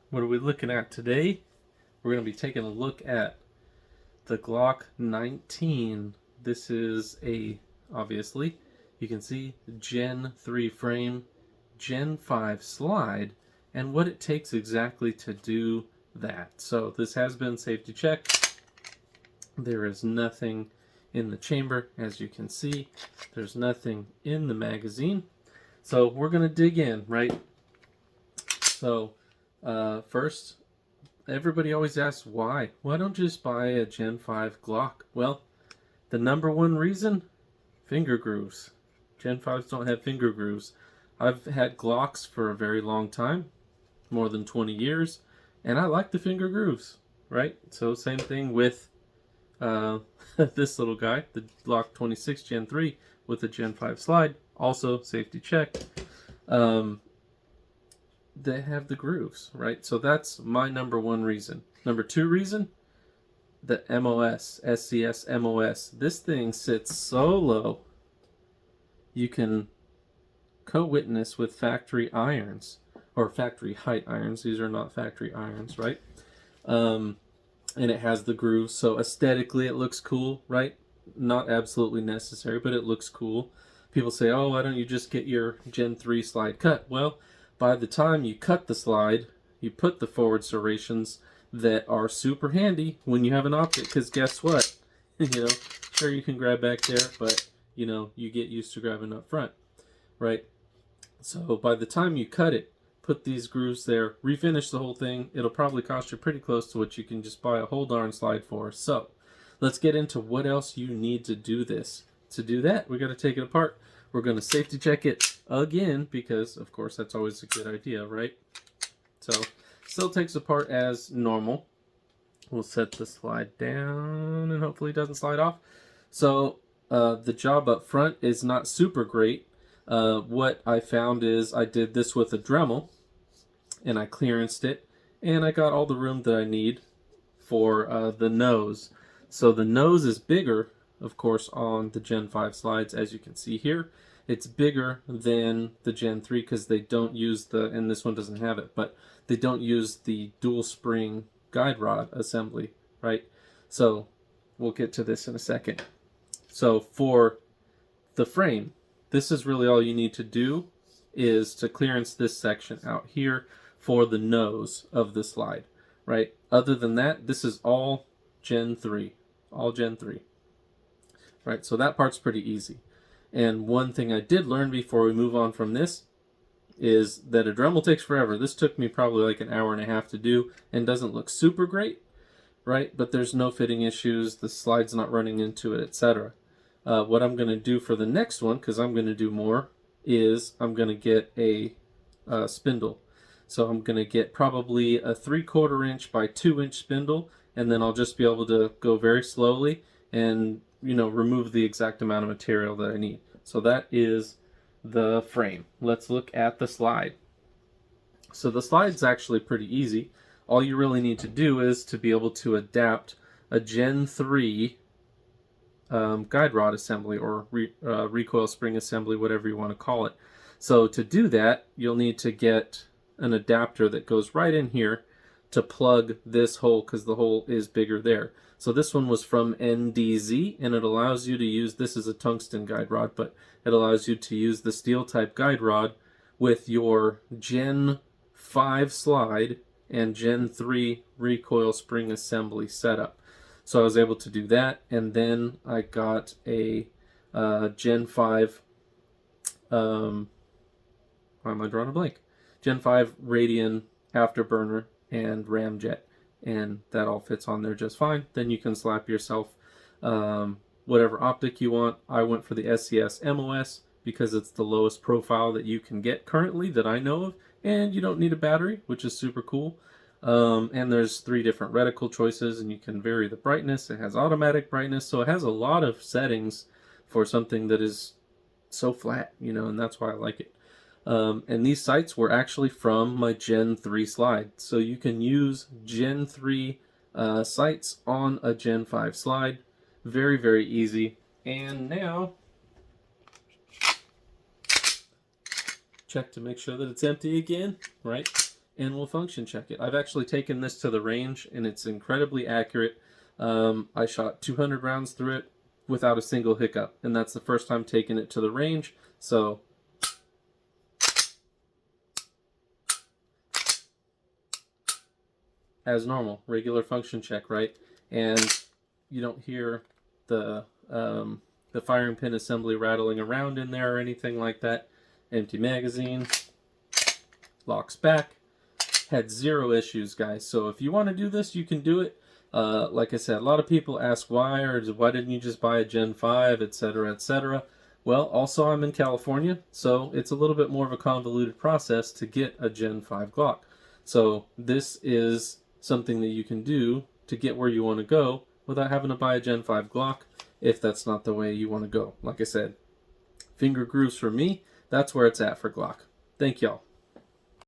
What are we looking at today? We're going to be taking a look at the Glock 19. This is obviously, you can see Gen 3 frame, Gen 5 slide, and what it takes exactly to do that. So this has been safety checked. There is nothing in the chamber, as you can see. There's nothing in the magazine. So we're going to dig in, right? So first, everybody always asks why. Why don't you just buy a Gen 5 Glock? Well, the number one reason, finger grooves. Gen 5s don't have finger grooves. I've had Glocks for a very long time, more than 20 years, and I like the finger grooves, right? So same thing with this little guy, the Glock 26 Gen 3 with a Gen 5 slide, also safety check. They have the grooves, right? So that's my number one reason. Number two reason, the MOS, SCS MOS. This thing sits so low, you can co-witness with factory irons, or factory height irons. These are not factory irons, right? And it has the grooves, so aesthetically it looks cool, right? Not absolutely necessary, but it looks cool. People say, oh, why don't you just get your Gen 3 slide cut? Well, by the time you cut the slide, you put the forward serrations that are super handy when you have an optic, because guess what? Sure, you can grab back there, but, you get used to grabbing up front, right? So by the time you cut it, put these grooves there, refinish the whole thing, it'll probably cost you pretty close to what you can just buy a whole darn slide for. So let's get into what else you need to do this. To do that, we got to take it apart. We're going to safety check it again because, of course, that's always a good idea, right? So still takes apart as normal. We'll set the slide down and hopefully it doesn't slide off. So the job up front is not super great. What I found is I did this with a Dremel and I clearanced it and I got all the room that I need for the nose. So the nose is bigger, of course, on the Gen 5 slides, as you can see here. It's bigger than the Gen 3 because they don't use and this one doesn't have it, but they don't use the dual spring guide rod assembly, right? So we'll get to this in a second. So for the frame, this is really all you need to do is to clearance this section out here for the nose of the slide, right? Other than that, this is all Gen 3, all Gen 3, right? So that part's pretty easy. And one thing I did learn before we move on from this is that a Dremel takes forever. This took me probably like an hour and a half to do and doesn't look super great, right? But there's no fitting issues, the slide's not running into it, etc. What I'm going to do for the next one, because I'm going to do more, is I'm going to get a spindle. So I'm going to get probably a 3/4 inch by 2 inch spindle, and then I'll just be able to go very slowly and remove the exact amount of material that I need. So that is the frame. Let's look at the slide. So the slide's actually pretty easy. All you really need to do is to be able to adapt a Gen 3 guide rod assembly or recoil spring assembly, whatever you want to call it. So to do that, you'll need to get an adapter that goes right in here to plug this hole because the hole is bigger there. So this one was from NDZ and it allows you to use, this is a tungsten guide rod, but it allows you to use the steel type guide rod with your Gen 5 slide and Gen 3 recoil spring assembly setup. So I was able to do that, and then I got a Gen 5, why am I drawing a blank? Gen 5 Radian afterburner and ramjet, and that all fits on there just fine. Then you can slap yourself whatever optic you want. I went for the SCS MOS because it's the lowest profile that you can get currently that I know of, and you don't need a battery, which is super cool. And there's 3 different reticle choices, and you can vary the brightness. It has automatic brightness, so it has a lot of settings for something that is so flat, and that's why I like it. And these sights were actually from my Gen 3 slide, so you can use Gen 3 sights on a Gen 5 slide. Very, very easy. And now, check to make sure that it's empty again, right? and we'll function check it. I've actually taken this to the range, and it's incredibly accurate. I shot 200 rounds through it without a single hiccup, and that's the first time taking it to the range. So as normal, regular function check, right? And you don't hear the firing pin assembly rattling around in there or anything like that. Empty magazine, locks back. Had zero issues, guys. So if you want to do this, you can do it. Like I said, a lot of people ask why, or why didn't you just buy a Gen 5, etc., etc. Well, also I'm in California, so it's a little bit more of a convoluted process to get a Gen 5 Glock. So this is something that you can do to get where you want to go without having to buy a Gen 5 Glock if that's not the way you want to go. Like I said, finger grooves for me, that's where it's at for Glock. Thank y'all.